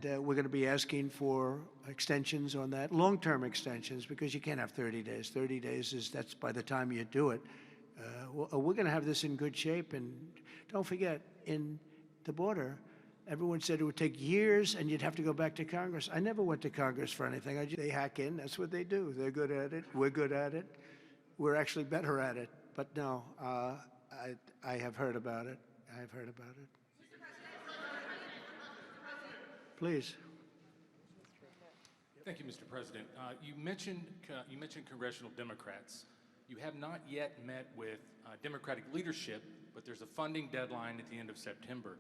And we're going to be asking for extensions on that, long-term extensions, because you can't have 30 days. 30 days that's by the time you do it. We're going to have this in good shape. And don't forget, in the border, everyone said it would take years and you'd have to go back to Congress. I never went to Congress for anything. They hack in. That's what they do. They're good at it. We're good at it. We're actually better at it. But no, I have heard about it. I have heard about it. Please. Thank you, Mr. President. You mentioned congressional Democrats. You have not yet met with Democratic leadership, but there's a funding deadline at the end of September.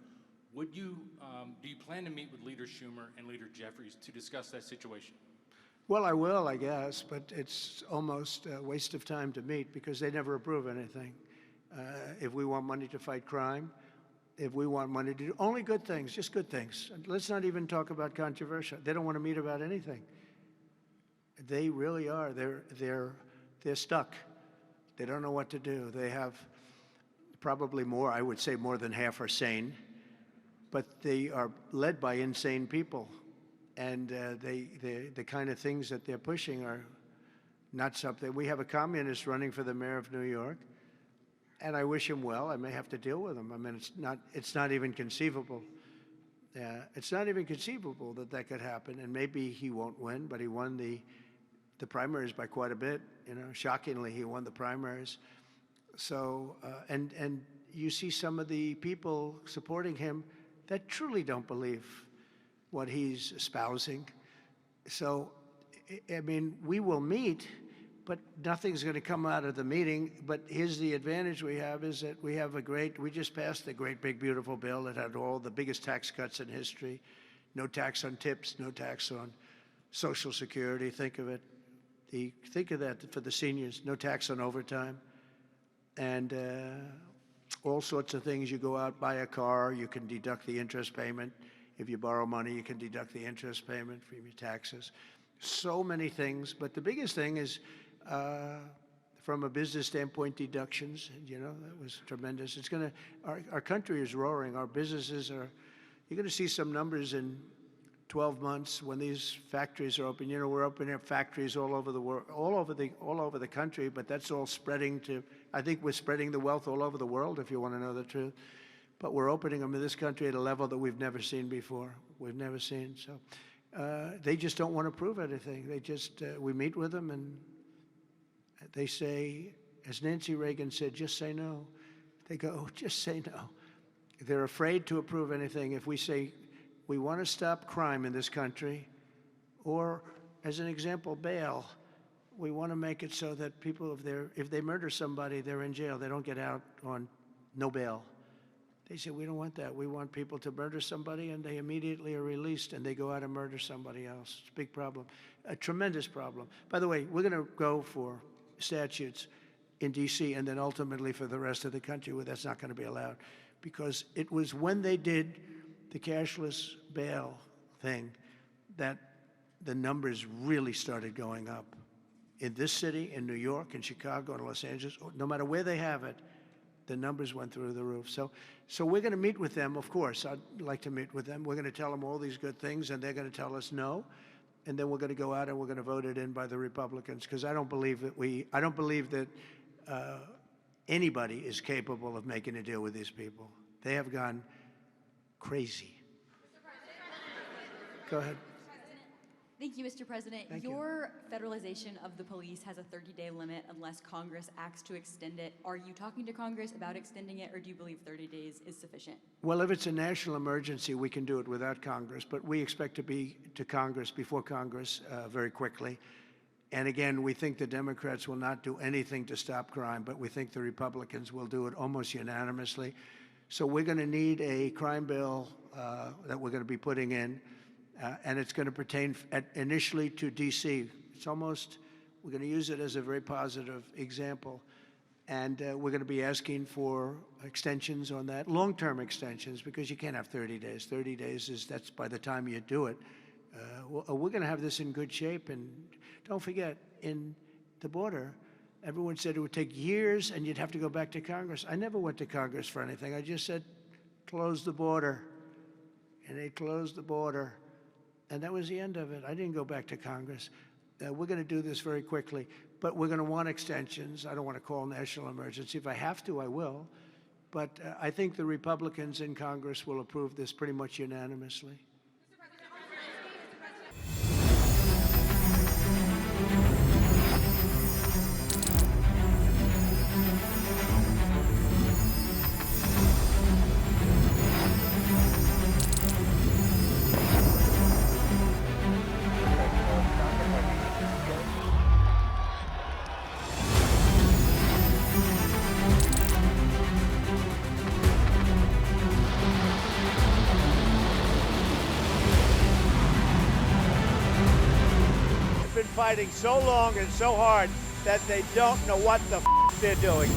Do you plan to meet with Leader Schumer and Leader Jeffries to discuss that situation? Well, I will, I guess, but it's almost a waste of time to meet because they never approve anything. If we want money to fight crime, if we want money to do only good things, just good things. Let's not even talk about controversial. They don't want to meet about anything. They really are. They're stuck. They don't know what to do. They have probably more, I would say more than half are sane, but they are led by insane people. And the kind of things that they're pushing are not something. We have a communist running for the mayor of New York. And I wish him well. I may have to deal with him. I mean, it's not even conceivable. It's not even conceivable that could happen. And maybe he won't win, but he won the primaries by quite a bit. You know, shockingly, he won the primaries. So, and you see some of the people supporting him that truly don't believe what he's espousing. So, I mean, we will meet, but nothing's going to come out of the meeting. But here's the advantage we have is that we just passed a great, big, beautiful bill that had all the biggest tax cuts in history. No tax on tips, no tax on Social Security. Think of it. Think of that for the seniors. No tax on overtime. And all sorts of things. You go out, buy a car, you can deduct the interest payment. If you borrow money, you can deduct the interest payment from your taxes. So many things. But the biggest thing is, from a business standpoint, deductions, you know, that was tremendous. It's going to, our country is roaring. Our businesses are, you're going to see some numbers in 12 months when these factories are open. You know, we're opening up factories all over the world, all over the country, but that's all spreading to, I think we're spreading the wealth all over the world, if you want to know the truth. But we're opening them in this country at a level that we've never seen before. We've never seen. So they just don't want to prove anything. They just, we meet with them and they say, as Nancy Reagan said, just say no. They go, oh, just say no. They're afraid to approve anything. If we say, we want to stop crime in this country, or as an example, bail, we want to make it so that people, if they murder somebody, they're in jail. They don't get out on no bail. They say, we don't want that. We want people to murder somebody and they immediately are released and they go out and murder somebody else. It's a big problem, a tremendous problem. By the way, we're going to go for statutes in DC and then ultimately for the rest of the country where that's not going to be allowed. Because it was when they did the cashless bail thing that the numbers really started going up. In this city, in New York, in Chicago, in Los Angeles, no matter where they have it, the numbers went through the roof. So we're going to meet with them, of course. I'd like to meet with them. We're going to tell them all these good things, and they're going to tell us no. And then we're going to go out and we're going to vote it in by the Republicans, because I don't believe that anybody is capable of making a deal with these people. They have gone crazy. Go ahead. Thank you, Mr. President. Thank Your federalization of the police has a 30-day limit unless Congress acts to extend it. Are you talking to Congress about extending it, or do you believe 30 days is sufficient? Well, if it's a national emergency, we can do it without Congress, but we expect to be to Congress, before Congress, very quickly. And again, we think the Democrats will not do anything to stop crime, but we think the Republicans will do it almost unanimously. So we're going to need a crime bill that we're going to be putting in. And it's going to pertain initially to DC. It's almost, we're going to use it as a very positive example. And we're going to be asking for extensions on that, long-term extensions, because you can't have 30 days. 30 days that's by the time you do it. We're going to have this in good shape. And don't forget, in the border, everyone said it would take years and you'd have to go back to Congress. I never went to Congress for anything. I just said, close the border. And they closed the border. And that was the end of it. I didn't go back to Congress. We're going to do this very quickly, but we're going to want extensions. I don't want to call national emergency. If I have to, I will. But I think the Republicans in Congress will approve this pretty much unanimously. Been fighting so long and so hard that they don't know what the they're doing.